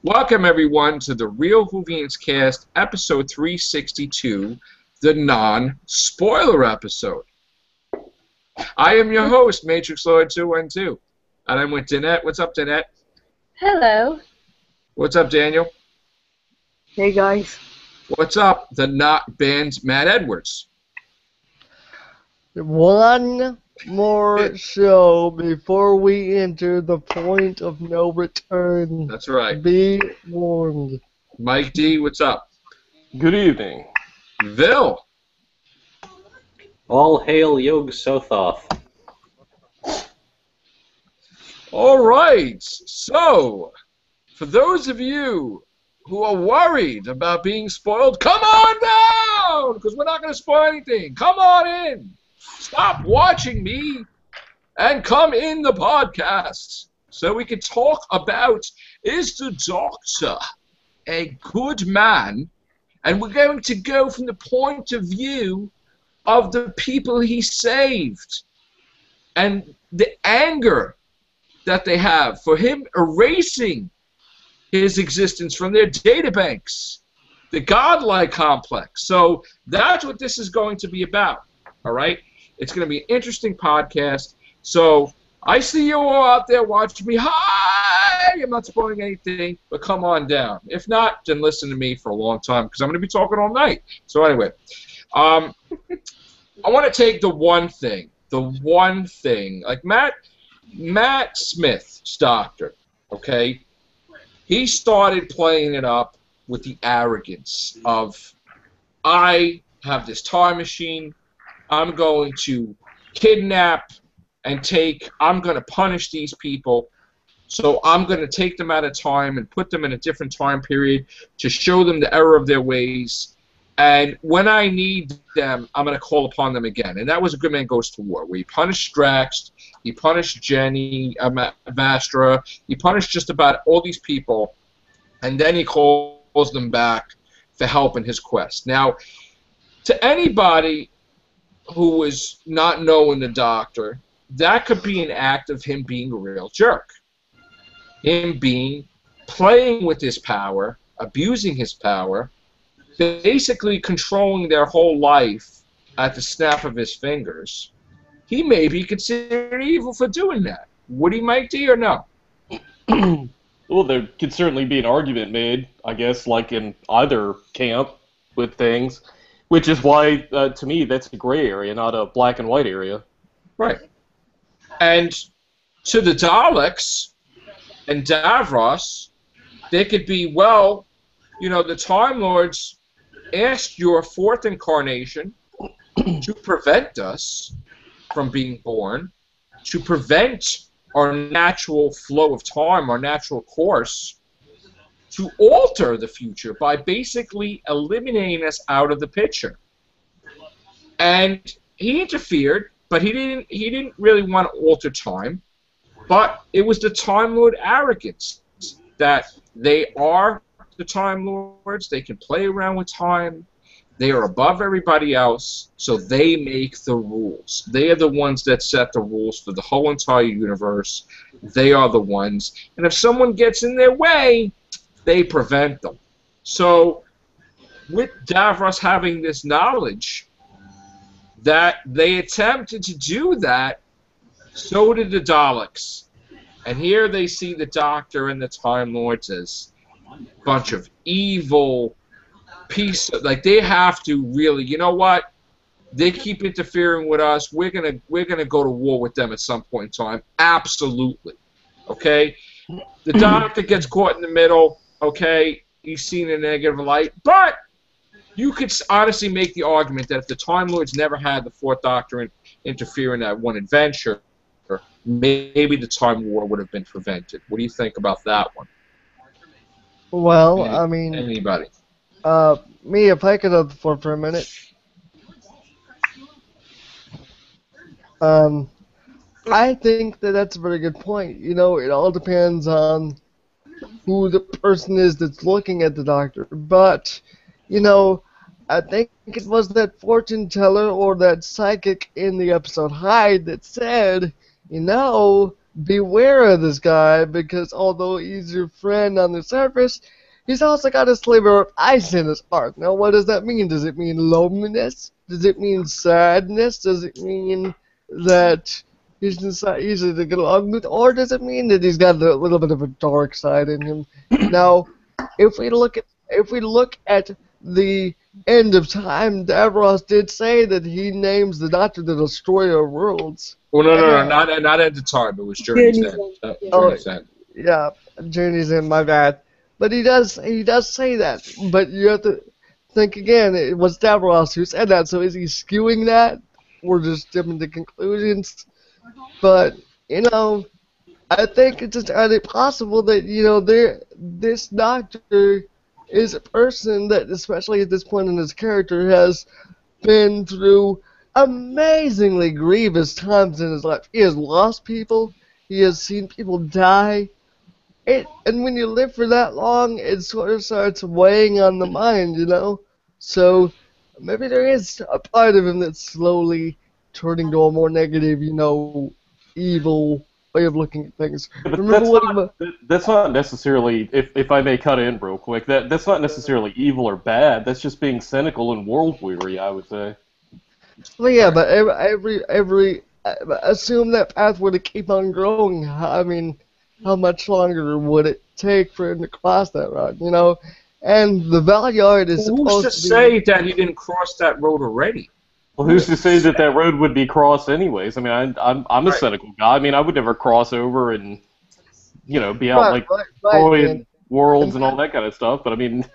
Welcome, everyone, to the Real Whovians Cast, episode 362, the non-spoiler episode. I am your host, Matrix Lord 212, and I'm with Danette. What's up, Danette? Hello. What's up, Daniel? Hey, guys. What's up, the not banned Matt Edwards? One more show before we enter the point of no return. That's right. Be warned. Mike D, what's up? Good evening. Vil. All hail Yog Sothoth. All right, so for those of you who are worried about being spoiled, come on down, because we're not going to spoil anything. Come on in. Stop watching me and come in the podcast so we can talk about, is the Doctor a good man? And we're going to go from the point of view of the people he saved and the anger that they have for him erasing his existence from their databanks, the godlike complex. So that's what this is going to be about, all right? It's going to be an interesting podcast. So I see you all out there watching me. Hi! I'm not spoiling anything, but come on down. If not, then listen to me for a long time because I'm going to be talking all night. So anyway, I want to take the one thing, like Matt Smith's Doctor, okay? He started playing it up with the arrogance of, I have this time machine, I'm going to kidnap and I'm going to punish these people, so I'm going to take them out of time and put them in a different time period to show them the error of their ways, and when I need them, I'm going to call upon them again. And that was A Good Man Goes to War, where he punished Strax, he punished Jenny, Vastra, he punished just about all these people, and then he calls them back for help in his quest. Now, to anybody who is not knowing the Doctor, that could be an act of him being a real jerk. Him playing with his power, abusing his power, basically controlling their whole life at the snap of his fingers. He may be considered evil for doing that. Would he, Mike D, or no? Well, there could certainly be an argument made, I guess, like in either camp with things, which is why, to me, that's a gray area, not a black and white area. Right. And to the Daleks and Davros, they could be, well, you know, the Time Lords asked your fourth incarnation to prevent us from being born, to prevent our natural flow of time, our natural course, to alter the future by basically eliminating us out of the picture. And he interfered, but he didn't really want to alter time. But it was the Time Lord arrogance that they are the Time Lords. They can play around with time. They are above everybody else, so they make the rules. They are the ones that set the rules for the whole entire universe. They are the ones. And if someone gets in their way, they prevent them. So with Davros having this knowledge that they attempted to do that, so did the Daleks. And here they see the Doctor and the Time Lords as a bunch of evil like they have to really, you know what? They keep interfering with us. We're gonna go to war with them at some point in time. Absolutely. Okay? The Doctor gets caught in the middle, okay, he's seen in a negative light, but you could honestly make the argument that if the Time Lords never had the Fourth Doctor interfere in that one adventure, maybe the Time War would have been prevented. What do you think about that one? Well, I mean... Anybody? Me, if I could have the floor for a minute. I think that's a very good point. You know, it all depends on who the person is that's looking at the Doctor. But, you know, I think it was that fortune teller or that psychic in the episode Hyde that said, you know, beware of this guy because although he's your friend on the surface, he's also got a sliver of ice in his heart. Now, what does that mean? Does it mean loneliness? Does it mean sadness? Does it mean that he's not easy to get along with? Or does it mean that he's got a little bit of a dark side in him? Now, if we look at the end of time, Davros did say that he names the Doctor the Destroyer of Worlds. Well, no, not at the time. It was Journey's End. Journey's End. Yeah, Journey's End, my bad. But he does say that. But you have to think again, it was Davros who said that, so is he skewing that? Or just jumping to conclusions? But, I think it's entirely possible that, this Doctor is a person that, especially at this point in his character, has been through amazingly grievous times in his life. He has lost people. He has seen people die. And when you live for that long, it sort of starts weighing on the mind, So maybe there is a part of him that's slowly turning to a more negative, evil way of looking at things. But that's not necessarily, if I may cut in real quick, that's not necessarily evil or bad. That's just being cynical and world weary, I would say. Well, yeah, but every assume that path were to keep on growing. I mean, how much longer would it take for him to cross that road? And the Valyard is supposed Who's to to say that he didn't cross that road already? Well, who's to say that road would be crossed anyways? I mean, I'm a cynical guy. I mean, I would never cross over and, be out destroying worlds and all that kind of stuff. But I mean,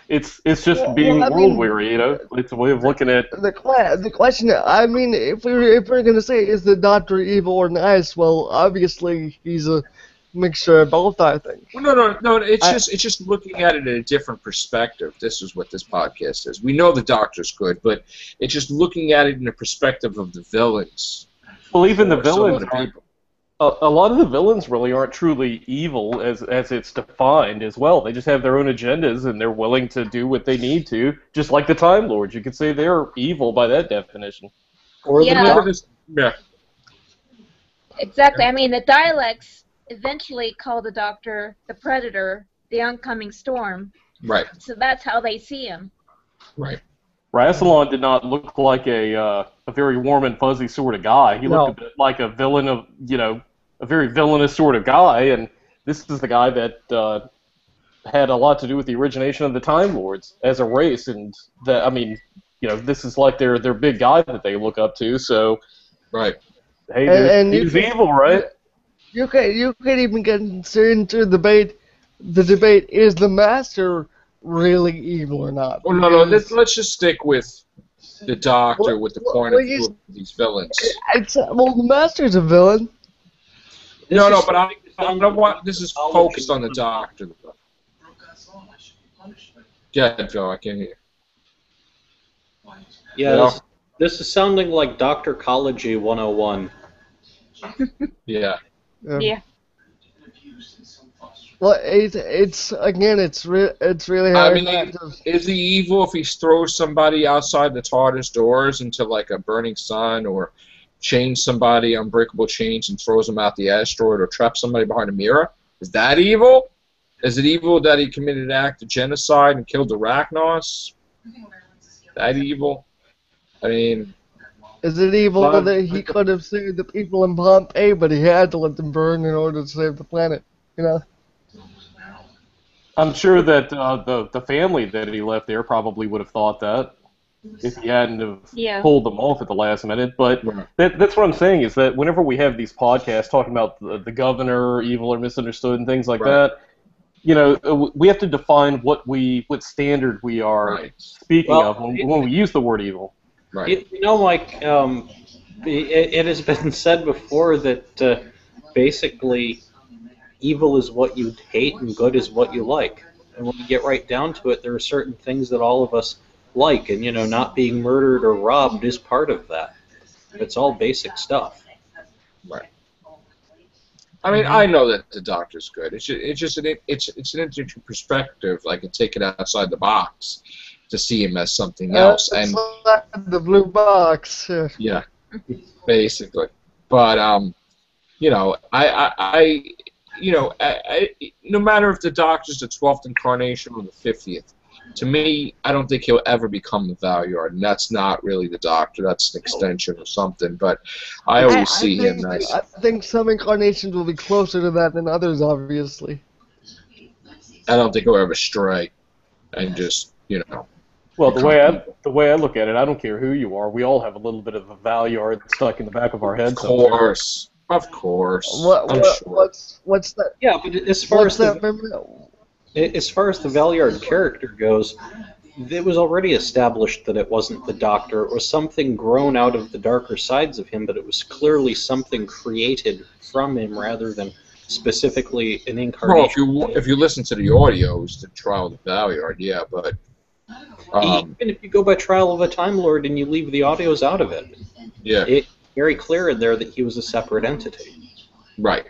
it's just being world weary. It's a way of looking at the question. I mean, if we're gonna say is the Doctor evil or nice, well, obviously he's a mixture of both, I think. Well, no. It's just looking at it in a different perspective. This is what this podcast is. We know the Doctor's good, but it's just looking at it in the perspective of the villains. Well, even the villains aren't. A lot of the villains really aren't truly evil as it's defined as well. They just have their own agendas and they're willing to do what they need to, just like the Time Lords. You could say they're evil by that definition. Or Yeah. Yeah. Exactly. I mean, the dialects eventually call the Doctor the Predator, the oncoming storm. Right. So that's how they see him. Right. Rassilon did not look like a very warm and fuzzy sort of guy. He looked a bit like a villain of, a very villainous sort of guy, and this is the guy that had a lot to do with the origination of the Time Lords as a race, and that, I mean, this is like their big guy that they look up to, so... Right. Hey, he's evil, right? You could even get into the debate, is the Master really evil or not? Well, no, let's just stick with the Doctor with the point of view of these villains. The Master's a villain. No, but I don't want. This is focused on the Doctor. Yeah, Joe, I can't hear. Yeah, this is sounding like Doctorcology 101. Yeah. Yeah. Well, it's really hard. I mean, is he evil if he throws somebody outside the TARDIS doors into like a burning sun, or chains somebody unbreakable chains and throws them out the asteroid, or traps somebody behind a mirror? Is that evil? Is it evil that he committed an act of genocide and killed the Arachnos? That evil? I mean... Is it evil that he could have saved the people in Pompeii, but he had to let them burn in order to save the planet? I'm sure that the family that he left there probably would have thought that if he hadn't have pulled them off at the last minute. But that's what I'm saying, is that whenever we have these podcasts talking about the governor, evil or misunderstood, and things like that, we have to define what standard we are speaking of when we use the word evil. Right. Mike, it has been said before that basically evil is what you hate and good is what you like. And when you get right down to it, there are certain things that all of us like, and not being murdered or robbed is part of that. It's all basic stuff. Right. I mean, I know that the Doctor's good. It's just an interesting perspective. I can take it outside the box to see him as something else. And the blue box. Yeah, basically. But you know, no matter if the Doctor's the 12th incarnation or the 50th, to me, I don't think he'll ever become the Valuard, and that's not really the Doctor. That's an extension or something. But I always see him as. I think some incarnations will be closer to that than others, obviously. I don't think he'll ever stray, and just Well, the way I look at it, I don't care who you are. We all have a little bit of a Valuard stuck in the back of our head. Of course. What's that? Yeah, but as far as the Valuard character goes, it was already established that it wasn't the Doctor. It was something grown out of the darker sides of him, but it was clearly something created from him rather than specifically an incarnation. Well, if you listen to the audios, the Trial of the Valuard, yeah, but even if you go by Trial of a Time Lord and you leave the audios out of it, it's very clear in there that he was a separate entity. Right.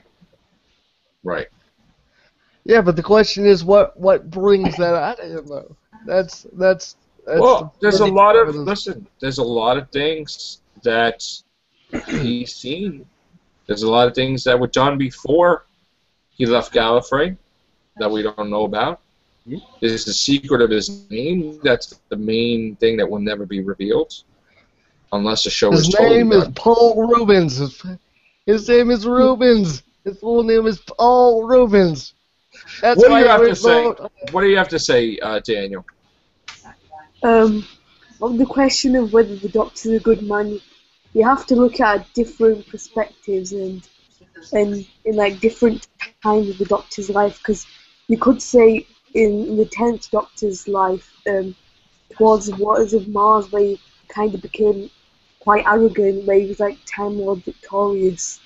Yeah, but the question is, what brings that out of him, though? That's well, there's a lot of things that he's seen. There's a lot of things that were done before he left Gallifrey that we don't know about. There's the secret of his name. That's the main thing that will never be revealed, unless the show is totally done. His name is Paul Rubens. His name is Rubens. His full name is Paul Rubens. That's what do you have to say? What do you have to say, Daniel? On the question of whether the Doctor's a good man, you have to look at different perspectives and in like different times of the Doctor's life, because you could say in the 10th Doctor's life, towards the Waters of Mars, where he kind of became quite arrogant, where he was like Time Lord victorious.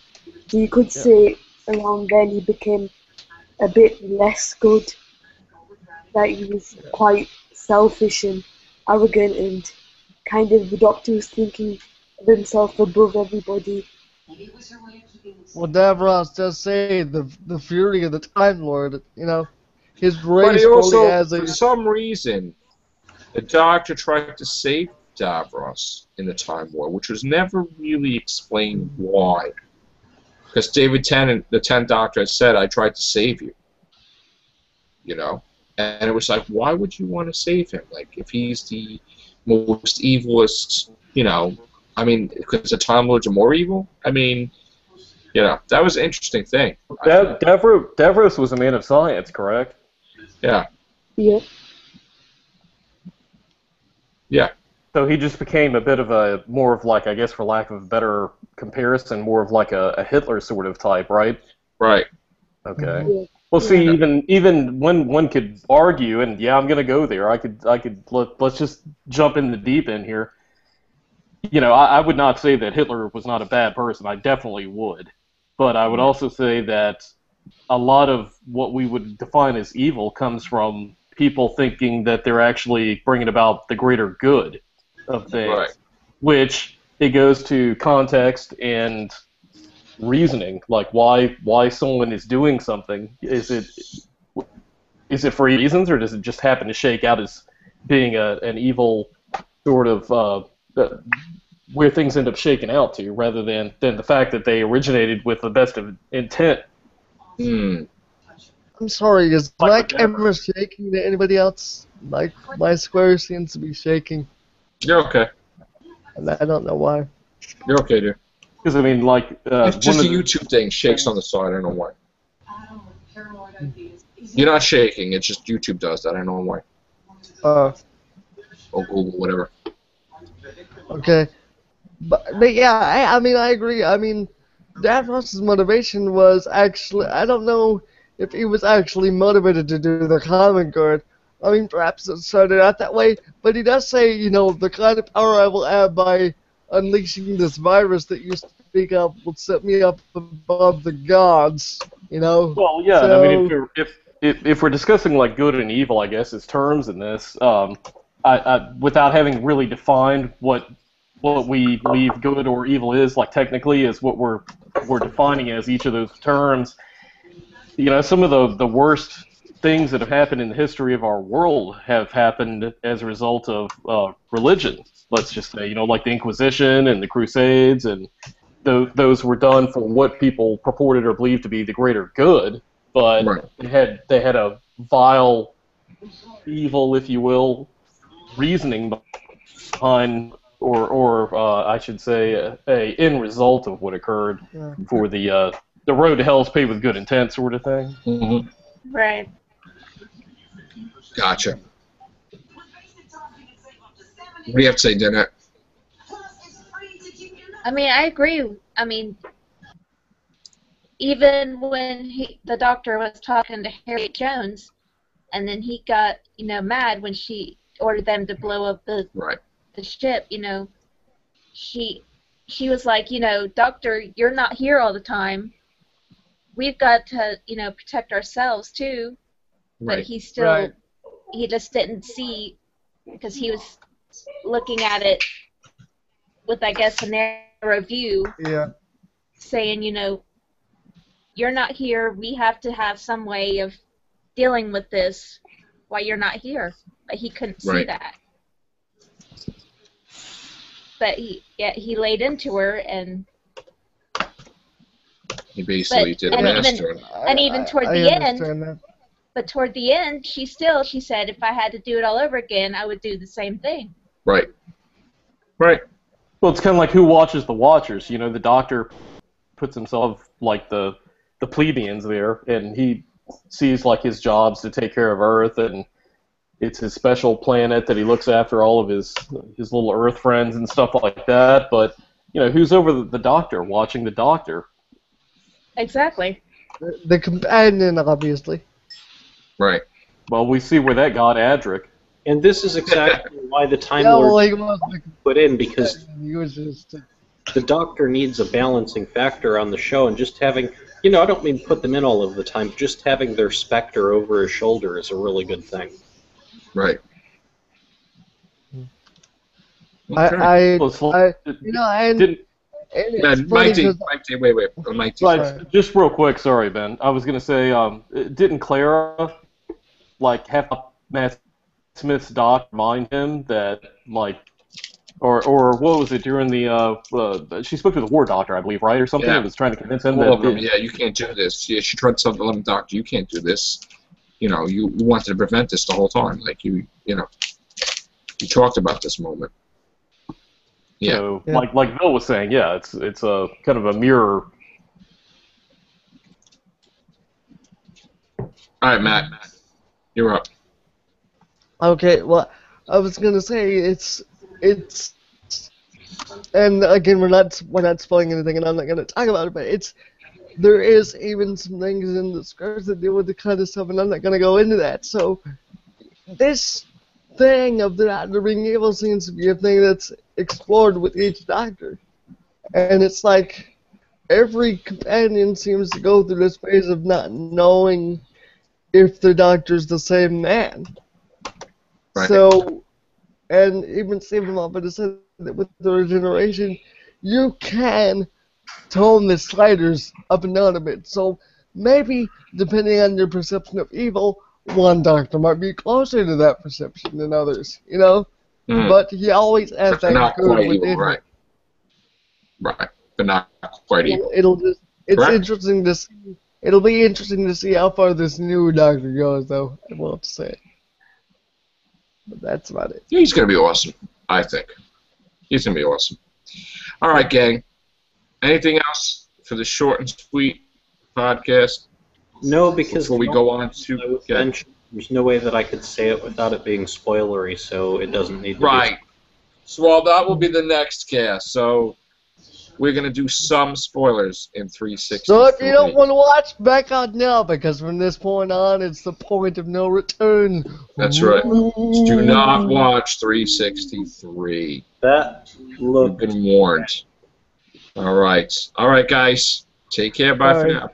So you could say around then he became a bit less good, that he was quite selfish and arrogant, and kind of the Doctor was thinking of himself above everybody. Well, Davros does say the fury of the Time Lord, his But race he also, has for some reason, the Doctor tried to save Davros in the Time War, which was never really explained why. Because David Tennant, the 10th Doctor, had said, I tried to save you. And it was like, why would you want to save him? Like, if he's the most evilest, because the Time Lords are more evil? That was an interesting thing. Davros was a man of science, correct? Yeah. Yeah. Yeah. So he just became a bit of more of like, I guess for lack of a better comparison, more of like a Hitler sort of type, right? Right. Okay. Yeah. Well, see, even when one could argue, and I'm gonna go there. Let's just jump in the deep end here. I would not say that Hitler was not a bad person. I definitely would, but I would also say that a lot of what we would define as evil comes from people thinking that they're actually bringing about the greater good of things, right. Which it goes to context and reasoning, like why someone is doing something. Is it for reasons, or does it just happen to shake out as being an evil sort of where things end up shaking out to, rather than the fact that they originated with the best of intent? I'm sorry, is my camera shaking to anybody else? My square seems to be shaking. You're okay. And I don't know why. You're okay, dude. Because it's just a YouTube thing shakes on the side. I don't know why. You're not shaking. It's just YouTube does that. I don't know why. Or Google, whatever. Okay, but yeah, I agree. Davros' motivation was actually, I don't know if he was actually motivated to do the Common Good. Perhaps it started out that way, but he does say, the kind of power I will have by unleashing this virus that you speak of will set me up above the gods, Well, yeah, So, if we're discussing like good and evil, I guess, as terms in this, without having really defined what we believe good or evil is, like technically, is what we're defining as each of those terms. Some of the worst things that have happened in the history of our world have happened as a result of religion. Let's just say, like the Inquisition and the Crusades and those were done for what people purported or believed to be the greater good, but Right. they had a vile, evil, if you will, reasoning behind, or I should say, a end result of what occurred for the road to hell is paved with good intent sort of thing. Mm-hmm. Right. Gotcha. What do you have to say, Dennett? I mean, I agree. I mean, even when the doctor was talking to Harriet Jones, and then he got, mad when she ordered them to blow up the ship, she was like, Doctor, you're not here all the time. We've got to, protect ourselves too. But he still, he just didn't see, because he was looking at it with, I guess, a narrow view. Yeah. Saying, you're not here. We have to have some way of dealing with this while you're not here. But he couldn't see that. But he laid into her, and he basically did a master. And even toward the end, but toward the end, she said, if I had to do it all over again, I would do the same thing. Right. Right. Well, it's kind of like Who Watches the Watchers. The doctor puts himself like the plebeians there, and he sees like his job's to take care of Earth, and it's his special planet that he looks after all of his little Earth friends and stuff like that. But who's over the doctor watching the doctor? Exactly. The companion, obviously. Right. Well, we see where that got Adric. And this is exactly why the Time Lord put in, because the Doctor needs a balancing factor on the show, and just having, I don't mean put them in all of the time, just having their specter over his shoulder is a really good thing. Right. Wait. Just real quick, sorry, Ben. I was going to say, didn't Clara, have Matt Smith's doc remind him that, or what was it during the, she spoke to the war doctor, I believe, right, or something? It was trying to convince him you can't do this. Yeah, she tried to tell the doctor, you can't do this. You wanted to prevent this the whole time. You talked about this moment. Yeah. So, like Bill was saying, it's a kind of a mirror. All right, Matt, you're up. Okay, well, I was gonna say it's, and again we're not spoiling anything, and I'm not gonna talk about it, but there is even some things in the scripts that deal with the kind of stuff, and I'm not gonna go into that. So this thing of the Doctor being evil seems to be a thing that's explored with each Doctor, and it's like every companion seems to go through this phase of not knowing if the Doctor's the same man. Right. So, and even Stephen Moffat has said that with the regeneration, you can tone the sliders up and down a bit. So maybe, depending on your perception of evil, one Doctor might be closer to that perception than others, But he always has that not good quite within evil, right? Right, but not quite evil. It's interesting to see. It'll be interesting to see how far this new Doctor goes, though. I will have to say. But that's about it. He's going to be awesome, I think. He's going to be awesome. All right, gang. Anything else for the short and sweet podcast? No, because before we go on to there's no way that I could say it without it being spoilery, so it doesn't need to be. So that will be the next cast. So we're going to do some spoilers in 360. So if you don't want to watch, back out now, because from this point on, it's the point of no return. That's right. Do not watch 363. You've been warned. All right. All right, guys. Take care. Bye for now.